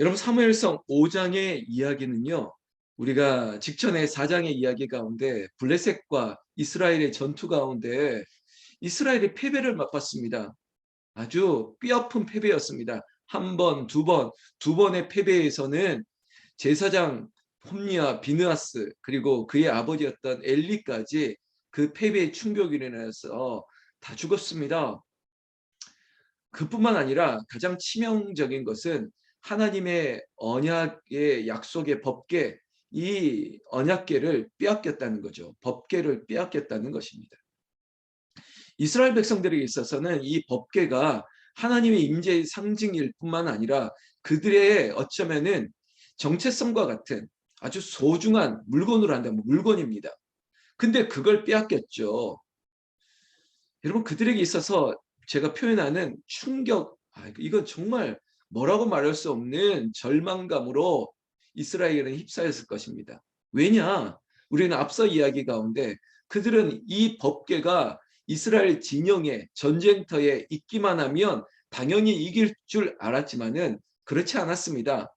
여러분 사무엘상 5장의 이야기는요. 우리가 직전에 4장의 이야기 가운데 블레셋과 이스라엘의 전투 가운데 이스라엘이 패배를 맛봤습니다. 아주 뼈아픈 패배였습니다. 한 번, 두 번, 두 번의 패배에서는 제사장 홈리와 비느하스 그리고 그의 아버지였던 엘리까지 그 패배의 충격으로 인해서 다 죽었습니다. 그뿐만 아니라 가장 치명적인 것은 하나님의 언약의 약속의 법궤, 이 언약궤를 빼앗겼다는 거죠. 법궤를 빼앗겼다는 것입니다. 이스라엘 백성들에게 있어서는 이 법궤가 하나님의 임재의 상징일 뿐만 아니라 그들의 어쩌면은 정체성과 같은 아주 소중한 물건으로 한다면 물건입니다. 근데 그걸 빼앗겼죠. 여러분 그들에게 있어서 제가 표현하는 충격, 이건 정말 뭐라고 말할 수 없는 절망감으로 이스라엘은 휩싸였을 것입니다. 왜냐? 우리는 앞서 이야기 가운데 그들은 이 법궤가 이스라엘 진영에 전쟁터에 있기만 하면 당연히 이길 줄 알았지만은 그렇지 않았습니다.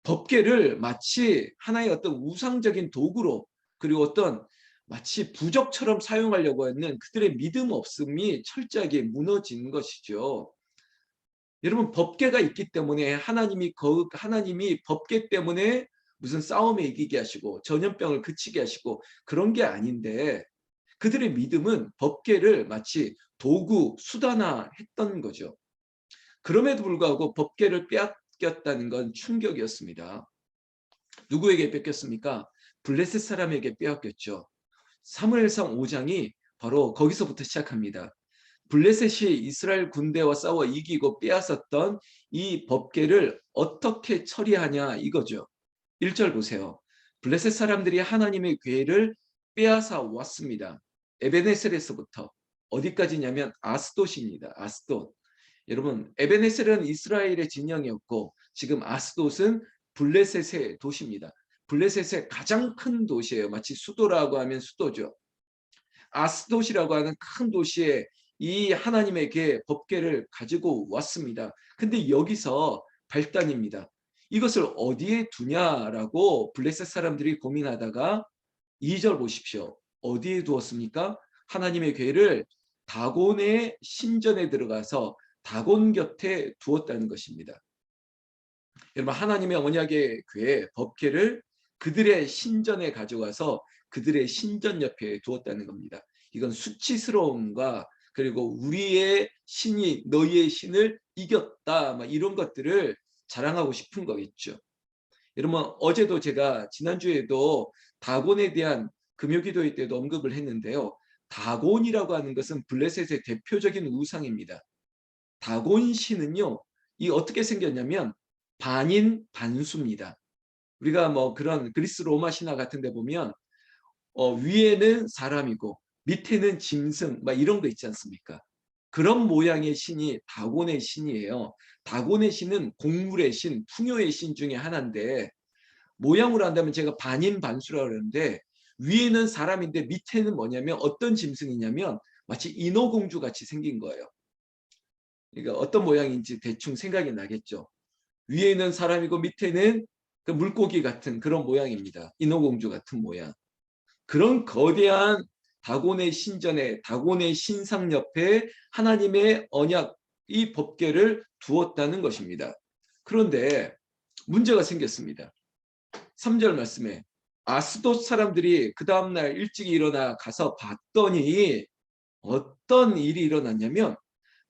법궤를 마치 하나의 어떤 우상적인 도구로 그리고 어떤 마치 부적처럼 사용하려고 하는 그들의 믿음 없음이 철저하게 무너진 것이죠. 여러분 법궤가 있기 때문에 하나님이 법궤 때문에 무슨 싸움에 이기게 하시고 전염병을 그치게 하시고 그런 게 아닌데 그들의 믿음은 법궤를 마치 도구 수단화했던 거죠. 그럼에도 불구하고 법궤를 빼앗겼다는 건 충격이었습니다. 누구에게 뺏겼습니까? 블레셋 사람에게 빼앗겼죠. 사무엘상 5장이 바로 거기서부터 시작합니다. 블레셋이 이스라엘 군대와 싸워 이기고 빼앗았던 이 법궤를 어떻게 처리하냐 이거죠. 1절 보세요. 블레셋 사람들이 하나님의 궤를 빼앗아 왔습니다. 에베네셀에서부터 어디까지냐면 아스돗입니다. 아스돗. 여러분 에베네셀은 이스라엘의 진영이었고 지금 아스돗은 블레셋의 도시입니다. 블레셋의 가장 큰 도시예요. 마치 수도라고 하면 수도죠. 아스돗이라고 하는 큰 도시에 이 하나님의 궤, 법궤를 가지고 왔습니다. 근데 여기서 발단입니다. 이것을 어디에 두냐라고 블레셋 사람들이 고민하다가 2절 보십시오. 어디에 두었습니까? 하나님의 궤를 다곤의 신전에 들어가서 다곤 곁에 두었다는 것입니다. 여러분 하나님의 언약의 궤, 법궤를 그들의 신전에 가져가서 그들의 신전 옆에 두었다는 겁니다. 이건 수치스러움과 그리고 우리의 신이 너희의 신을 이겼다 이런 것들을 자랑하고 싶은 거겠죠. 여러분 어제도 제가 지난주에도 다곤에 대한 금요기도회 때도 언급을 했는데요. 다곤이라고 하는 것은 블레셋의 대표적인 우상입니다. 다곤 신은요. 이 어떻게 생겼냐면 반인 반수입니다. 우리가 뭐 그런 그리스 로마 신화 같은 데 보면 위에는 사람이고 밑에는 짐승 막 이런 거 있지 않습니까? 그런 모양의 신이 다곤의 신이에요. 다곤의 신은 곡물의 신, 풍요의 신 중에 하나인데 모양으로 한다면 제가 반인반수라고 그러는데 위에는 사람인데 밑에는 뭐냐면 어떤 짐승이냐면 마치 인어공주 같이 생긴 거예요. 그러니까 어떤 모양인지 대충 생각이 나겠죠. 위에는 사람이고 밑에는 그 물고기 같은 그런 모양입니다. 인어공주 같은 모양. 그런 거대한 다곤의 신전에 다곤의 신상 옆에 하나님의 언약 이 법궤를 두었다는 것입니다. 그런데 문제가 생겼습니다. 3절 말씀에 아스돗 사람들이 그 다음날 일찍 일어나 가서 봤더니 어떤 일이 일어났냐면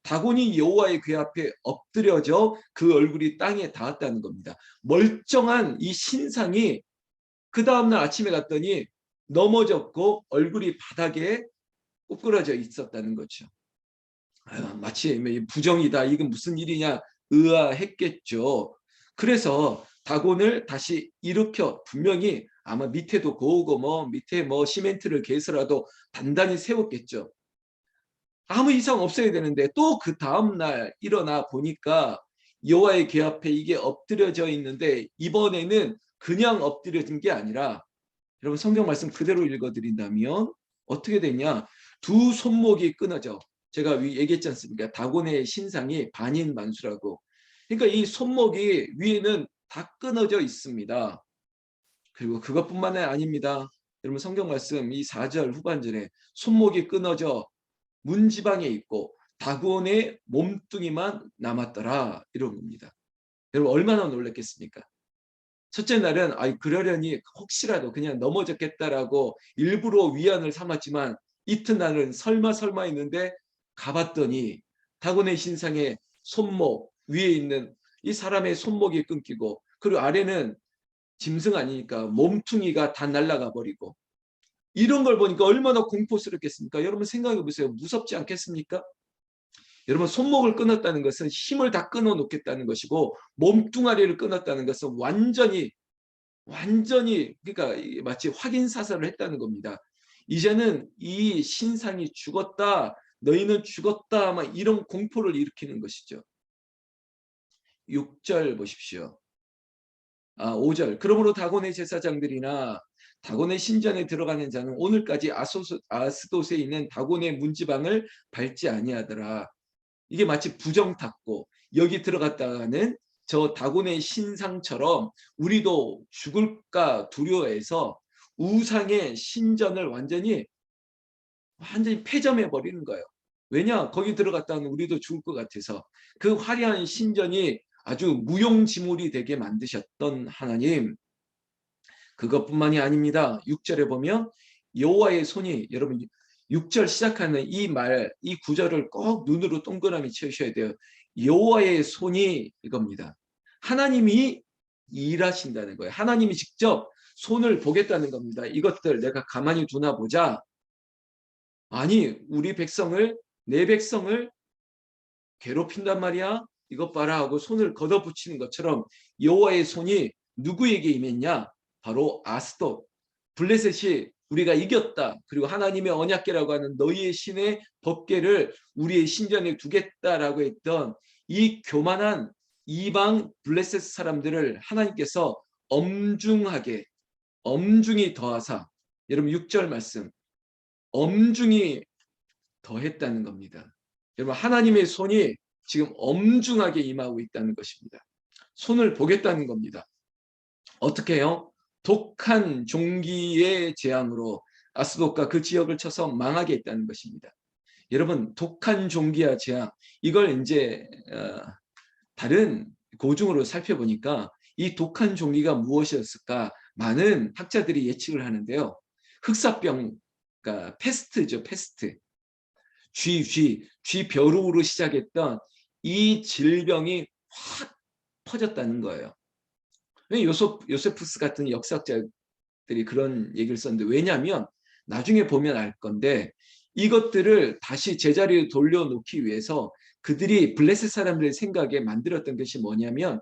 다곤이 여호와의 궤 앞에 엎드려져 그 얼굴이 땅에 닿았다는 겁니다. 멀쩡한 이 신상이 그 다음날 아침에 갔더니 넘어졌고 얼굴이 바닥에 꼬꾸라져 있었다는 거죠. 마치 부정이다. 이건 무슨 일이냐 의아했겠죠. 그래서 다곤을 다시 일으켜 분명히 아마 밑에도 고우고 밑에 시멘트를 개서라도 단단히 세웠겠죠. 아무 이상 없어야 되는데 또 그 다음날 일어나 보니까 여호와의 궤 앞에 이게 엎드려져 있는데 이번에는 그냥 엎드려진 게 아니라 여러분 성경 말씀 그대로 읽어드린다면 어떻게 되냐? 두 손목이 끊어져. 제가 얘기했지 않습니까? 다곤의 신상이 반인반수라고. 그러니까 이 손목이 위에는 다 끊어져 있습니다. 그리고 그것뿐만이 아닙니다. 여러분 성경 말씀 이 4절 후반절에 손목이 끊어져 문지방에 있고 다곤의 몸뚱이만 남았더라 이런 겁니다. 여러분 얼마나 놀랐겠습니까? 첫째 날은 그러려니 혹시라도 그냥 넘어졌겠다라고 일부러 위안을 삼았지만 이튿날은 설마 했는데 가봤더니 다곤의 신상의 손목 위에 있는 이 사람의 손목이 끊기고 그리고 아래는 짐승 아니니까 몸뚱이가 다 날아가 버리고 이런 걸 보니까 얼마나 공포스럽겠습니까? 여러분 생각해 보세요. 무섭지 않겠습니까? 여러분 손목을 끊었다는 것은 힘을 다 끊어 놓겠다는 것이고 몸뚱아리를 끊었다는 것은 완전히 그러니까 마치 확인 사살을 했다는 겁니다. 이제는 이 신상이 죽었다. 너희는 죽었다. 막 이런 공포를 일으키는 것이죠. 6절 보십시오. 5절. 그러므로 다곤의 제사장들이나 다곤의 신전에 들어가는 자는 오늘까지 아스돗에 있는 다곤의 문지방을 밟지 아니하더라. 이게 마치 부정탔고 여기 들어갔다가는 저 다곤의 신상처럼 우리도 죽을까 두려워해서 우상의 신전을 완전히 폐점해 버리는 거예요. 왜냐? 거기 들어갔다는 우리도 죽을 것 같아서 그 화려한 신전이 아주 무용지물이 되게 만드셨던 하나님. 그것뿐만이 아닙니다. 6절에 보면 여호와의 손이 여러분 6절 시작하는 이 구절을 꼭 눈으로 동그라미 채우셔야 돼요. 여호와의 손이 이겁니다. 하나님이 일하신다는 거예요. 하나님이 직접 손을 보겠다는 겁니다. 이것들 내가 가만히 두나 보자. 아니 내 백성을 괴롭힌단 말이야. 이것 봐라 하고 손을 걷어붙이는 것처럼 여호와의 손이 누구에게 임했냐? 바로 아스돗 블레셋이 우리가 이겼다. 그리고 하나님의 언약궤라고 하는 너희의 신의 법궤를 우리의 신전에 두겠다라고 했던 이 교만한 이방 블레셋 사람들을 하나님께서 엄중히 더하사 여러분 6절 말씀 엄중히 더했다는 겁니다. 여러분 하나님의 손이 지금 엄중하게 임하고 있다는 것입니다. 손을 보겠다는 겁니다. 어떻게 해요? 독한 종기의 재앙으로 아스돗과 그 지역을 쳐서 망하게 했다는 것입니다. 여러분 독한 종기와 재앙 이걸 이제 다른 고증으로 살펴보니까 이 독한 종기가 무엇이었을까 많은 학자들이 예측을 하는데요. 흑사병, 그러니까 패스트죠. 패스트. 쥐벼룩으로 시작했던 이 질병이 확 퍼졌다는 거예요. 요세푸스 같은 역사학자들이 그런 얘기를 썼는데 왜냐하면 나중에 보면 알 건데 이것들을 다시 제자리에 돌려놓기 위해서 그들이 블레셋 사람들의 생각에 만들었던 것이 뭐냐면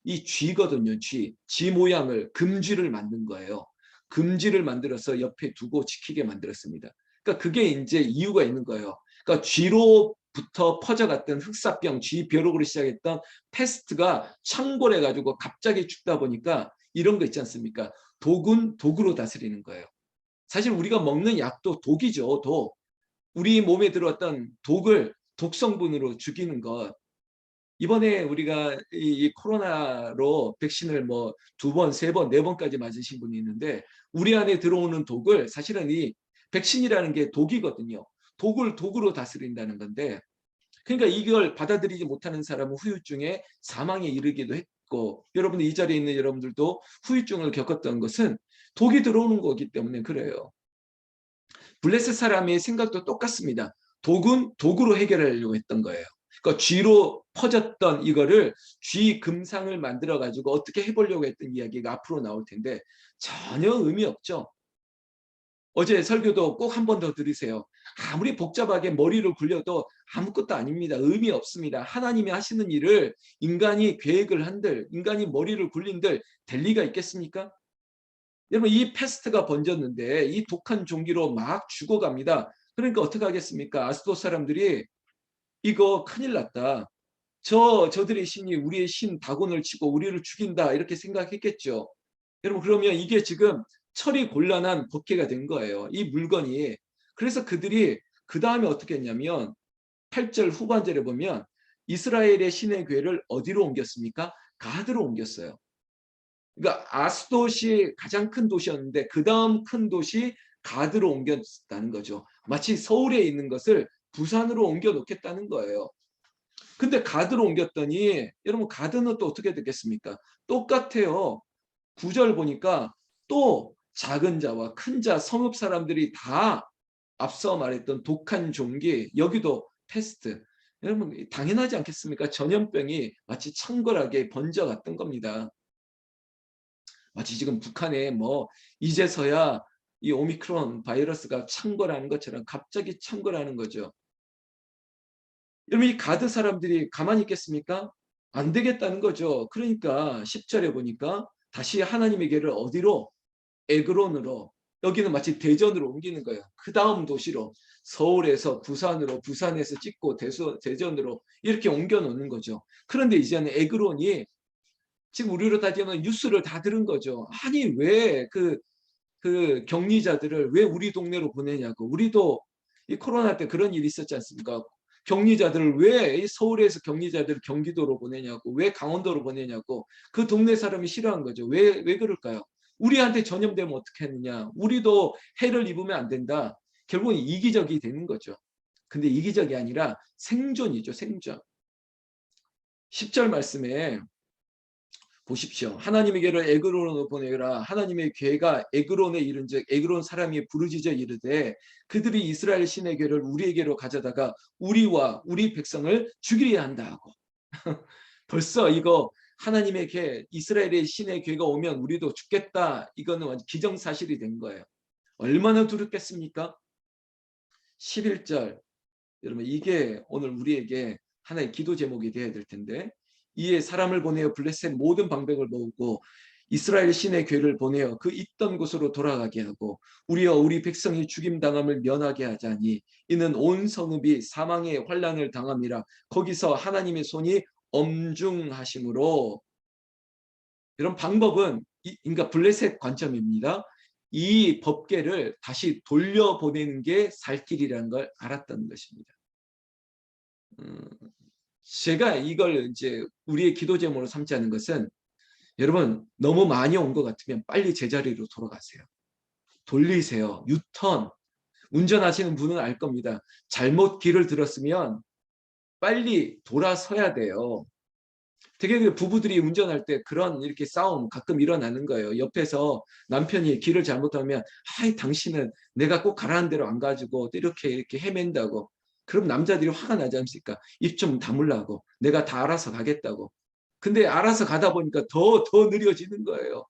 이 쥐거든요. 쥐 모양을 금쥐를 만든 거예요. 금쥐를 만들어서 옆에 두고 지키게 만들었습니다. 그러니까 그게 이제 이유가 있는 거예요. 그러니까 쥐로부터 퍼져갔던 흑사병, 쥐벼룩으로 시작했던 패스트가 창궐해가지고 갑자기 죽다 보니까 이런 거 있지 않습니까? 독은 독으로 다스리는 거예요. 사실 우리가 먹는 약도 독이죠. 독. 우리 몸에 들어왔던 독을 독성분으로 죽이는 것. 이번에 우리가 이 코로나로 백신을 뭐 2번, 3번, 4번까지 맞으신 분이 있는데 우리 안에 들어오는 독을 사실은 이 백신이라는 게 독이거든요. 독을 독으로 다스린다는 건데 그러니까 이걸 받아들이지 못하는 사람은 후유증에 사망에 이르기도 했고 여러분 이 자리에 있는 여러분들도 후유증을 겪었던 것은 독이 들어오는 거기 때문에 그래요. 블레셋 사람의 생각도 똑같습니다. 독은 독으로 해결하려고 했던 거예요. 그러니까 쥐로 퍼졌던 이거를 쥐 금상을 만들어 가지고 어떻게 해보려고 했던 이야기가 앞으로 나올 텐데 전혀 의미 없죠. 어제 설교도 꼭 한 번 더 들으세요. 아무리 복잡하게 머리를 굴려도 아무것도 아닙니다. 의미 없습니다. 하나님이 하시는 일을 인간이 계획을 한들 인간이 머리를 굴린들 될 리가 있겠습니까? 여러분 이 패스트가 번졌는데 이 독한 종기로 막 죽어갑니다. 그러니까 어떻게 하겠습니까? 아스돗 사람들이 이거 큰일 났다. 저들의 신이 우리의 신 다곤을 치고 우리를 죽인다 이렇게 생각했겠죠. 여러분 그러면 이게 지금 처리 곤란한 법계가 된 거예요. 이 물건이. 그래서 그들이 그 다음에 어떻게 했냐면 8절 후반절에 보면 이스라엘의 신의 궤를 어디로 옮겼습니까? 가드로 옮겼어요. 그러니까 아스돗이 가장 큰 도시였는데 그 다음 큰 도시 가드로 옮겼다는 거죠. 마치 서울에 있는 것을 부산으로 옮겨 놓겠다는 거예요. 근데 가드로 옮겼더니 여러분 가드는 또 어떻게 됐겠습니까? 똑같아요. 9절 보니까 또 작은 자와 큰 자 성읍 사람들이 다 앞서 말했던 독한 종기 여기도 패스트. 여러분 당연하지 않겠습니까? 전염병이 마치 창궐하게 번져갔던 겁니다. 마치 지금 북한에 뭐 이제서야 이 오미크론 바이러스가 창궐하는 것처럼 갑자기 창궐하는 거죠. 여러분 이 가드 사람들이 가만히 있겠습니까? 안 되겠다는 거죠. 그러니까 10절에 보니까 다시 하나님에게를 어디로? 에그론으로, 여기는 마치 대전으로 옮기는 거예요. 그 다음 도시로, 서울에서 부산으로, 부산에서 찍고 대전으로 이렇게 옮겨 놓는 거죠. 그런데 이제는 에그론이 지금 우리로 따지면 뉴스를 다 들은 거죠. 아니 왜 그 격리자들을 왜 우리 동네로 보내냐고. 우리도 이 코로나 때 그런 일이 있었지 않습니까? 격리자들을 왜 서울에서 격리자들을 경기도로 보내냐고, 왜 강원도로 보내냐고. 그 동네 사람이 싫어한 거죠. 왜 그럴까요? 우리한테 전염되면 어떻게 하느냐. 우리도 해를 입으면 안 된다. 결국은 이기적이 되는 거죠. 근데 이기적이 아니라 생존이죠. 생존. 10절 말씀에 보십시오. 하나님에게를 에그론으로 보내라. 하나님의 괴가 에그론에 이른즉 에그론 사람이 부르짖어 이르되 그들이 이스라엘 신의 괴를 우리에게로 가져다가 우리와 우리 백성을 죽이려 한다 하고. 벌써 이거 하나님의 괴, 이스라엘의 신의 괴가 오면 우리도 죽겠다. 이거는 완전 기정사실이 된 거예요. 얼마나 두렵겠습니까? 11절. 여러분 이게 오늘 우리에게 하나의 기도 제목이 되어야 될 텐데, 이에 사람을 보내어 블레셋 모든 방백을 모으고 이스라엘 신의 괴를 보내어 그 있던 곳으로 돌아가게 하고 우리와 우리 백성이 죽임당함을 면하게 하자니 이는 온 성읍이 사망의 환난을 당함이라. 거기서 하나님의 손이 엄중하심으로. 이런 방법은 그러니까 블레셋 관점입니다. 이 법궤를 다시 돌려보내는 게 살 길이라는 걸 알았던 것입니다. 제가 이걸 이제 우리의 기도 제목으로 삼지 않은 것은, 여러분 너무 많이 온 것 같으면 빨리 제자리로 돌아가세요. 돌리세요. 유턴. 운전하시는 분은 알 겁니다. 잘못 길을 들었으면 빨리 돌아서야 돼요. 되게 부부들이 운전할 때 그런 이렇게 싸움 가끔 일어나는 거예요. 옆에서 남편이 길을 잘못하면 아이 당신은 내가 꼭 가라는 대로 안 가지고 이렇게 헤맨다고. 그럼 남자들이 화가 나지 않습니까? 입 좀 다물라고. 내가 다 알아서 가겠다고. 근데 알아서 가다 보니까 더 느려지는 거예요.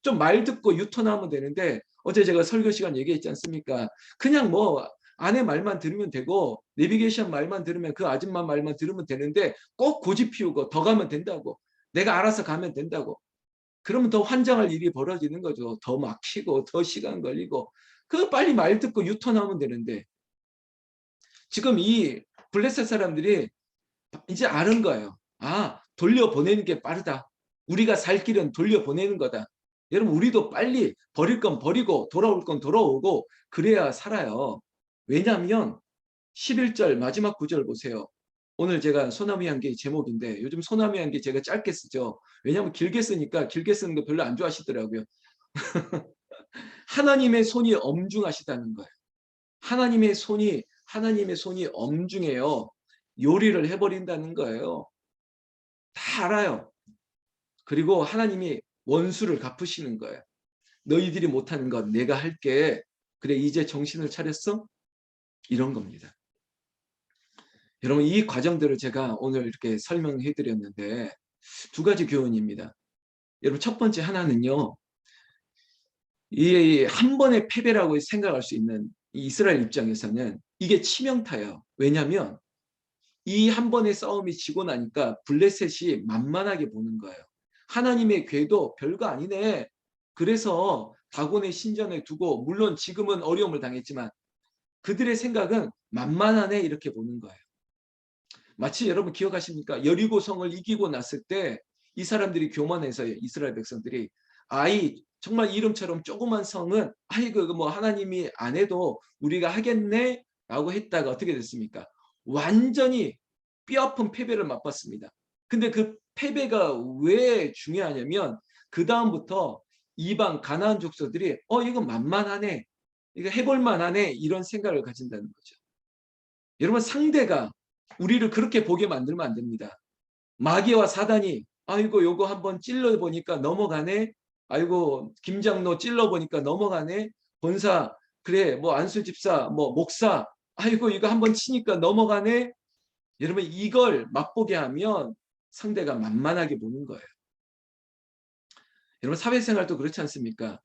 좀 말 듣고 유턴하면 되는데, 어제 제가 설교 시간 얘기했지 않습니까? 그냥 뭐 아내 말만 들으면 되고 내비게이션 말만 들으면, 그 아줌마 말만 들으면 되는데 꼭 고집 피우고 더 가면 된다고. 내가 알아서 가면 된다고. 그러면 더 환장할 일이 벌어지는 거죠. 더 막히고 더 시간 걸리고. 그 빨리 말 듣고 유턴하면 되는데, 지금 이 블레셋 사람들이 이제 아는 거예요. 아, 돌려보내는 게 빠르다. 우리가 살 길은 돌려보내는 거다. 여러분 우리도 빨리 버릴 건 버리고 돌아올 건 돌아오고 그래야 살아요. 왜냐하면 11절 마지막 구절 보세요. 오늘 제가 소나무 향기 제목인데, 요즘 소나무 향기 제가 짧게 쓰죠. 왜냐하면 길게 쓰니까 길게 쓰는 거 별로 안 좋아하시더라고요. 하나님의 손이 엄중하시다는 거예요. 하나님의 손이 엄중해요. 요리를 해버린다는 거예요. 다 알아요. 그리고 하나님이 원수를 갚으시는 거예요. 너희들이 못하는 건 내가 할게. 그래 이제 정신을 차렸어? 이런 겁니다. 여러분 이 과정들을 제가 오늘 이렇게 설명해 드렸는데 두 가지 교훈입니다. 여러분 첫 번째 하나는요. 이 한 번의 패배라고 생각할 수 있는 이스라엘 입장에서는 이게 치명타예요. 왜냐하면 이 한 번의 싸움이 지고 나니까 블레셋이 만만하게 보는 거예요. 하나님의 궤도 별거 아니네. 그래서 다곤의 신전에 두고, 물론 지금은 어려움을 당했지만 그들의 생각은 만만하네 이렇게 보는 거예요. 마치 여러분 기억하십니까? 여리고성을 이기고 났을 때 이 사람들이 교만해서, 이스라엘 백성들이 아이 정말 이름처럼 조그만 성은 아이고 뭐 하나님이 안 해도 우리가 하겠네 라고 했다가 어떻게 됐습니까? 완전히 뼈아픈 패배를 맛봤습니다. 근데 그 패배가 왜 중요하냐면 그 다음부터 이방 가나안 족속들이 이거 만만하네, 이거 해볼 만하네, 이런 생각을 가진다는 거죠. 여러분, 상대가 우리를 그렇게 보게 만들면 안 됩니다. 마귀와 사단이 아이고 요거 한번 찔러보니까 넘어가네, 아이고 김장로 찔러보니까 넘어가네, 본사 그래 뭐 안수 집사 뭐 목사 아이고 이거 한번 치니까 넘어가네. 여러분, 이걸 맛보게 하면 상대가 만만하게 보는 거예요. 여러분, 사회생활도 그렇지 않습니까?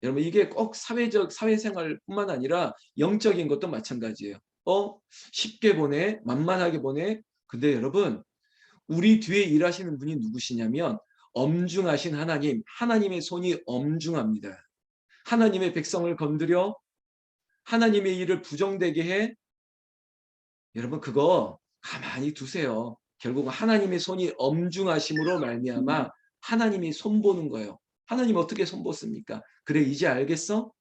여러분, 이게 꼭 사회생활뿐만 아니라 영적인 것도 마찬가지예요. 쉽게 보내, 만만하게 보내. 근데 여러분, 우리 뒤에 일하시는 분이 누구시냐면 엄중하신 하나님, 하나님의 손이 엄중합니다. 하나님의 백성을 건드려 하나님의 일을 부정되게 해. 여러분, 그거 가만히 두세요. 결국 하나님의 손이 엄중하심으로 말미암아 하나님이 손보는 거예요. 하나님 어떻게 손보습니까? 그래, 이제 알겠어?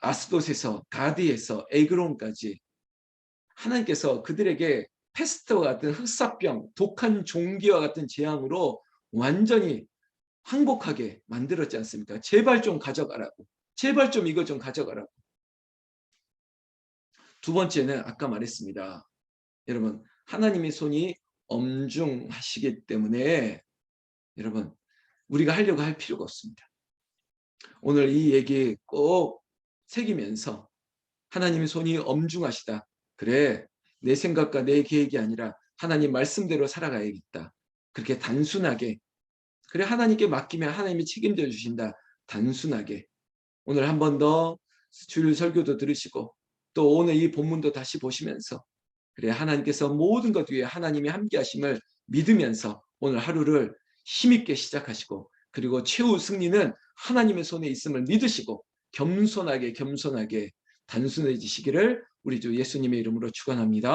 아스돗에서 가드에서 에그론까지 하나님께서 그들에게 패스트와 같은 흑사병, 독한 종기와 같은 재앙으로 완전히 항복하게 만들었지 않습니까? 제발 좀 가져가라고. 제발 좀 이거 좀 가져가라고. 두 번째는 아까 말했습니다. 여러분, 하나님의 손이 엄중하시기 때문에 여러분, 우리가 하려고 할 필요가 없습니다. 오늘 이 얘기 꼭 새기면서 하나님의 손이 엄중하시다. 그래, 내 생각과 내 계획이 아니라 하나님 말씀대로 살아가야겠다. 그렇게 단순하게, 그래 하나님께 맡기면 하나님이 책임져 주신다. 단순하게 오늘 한 번 더 주일 설교도 들으시고 또 오늘 이 본문도 다시 보시면서 그래 하나님께서 모든 것 위에 하나님이 함께 하심을 믿으면서 오늘 하루를 힘있게 시작하시고, 그리고 최후 승리는 하나님의 손에 있음을 믿으시고 겸손하게 단순해지시기를 우리 주 예수님의 이름으로 축원합니다.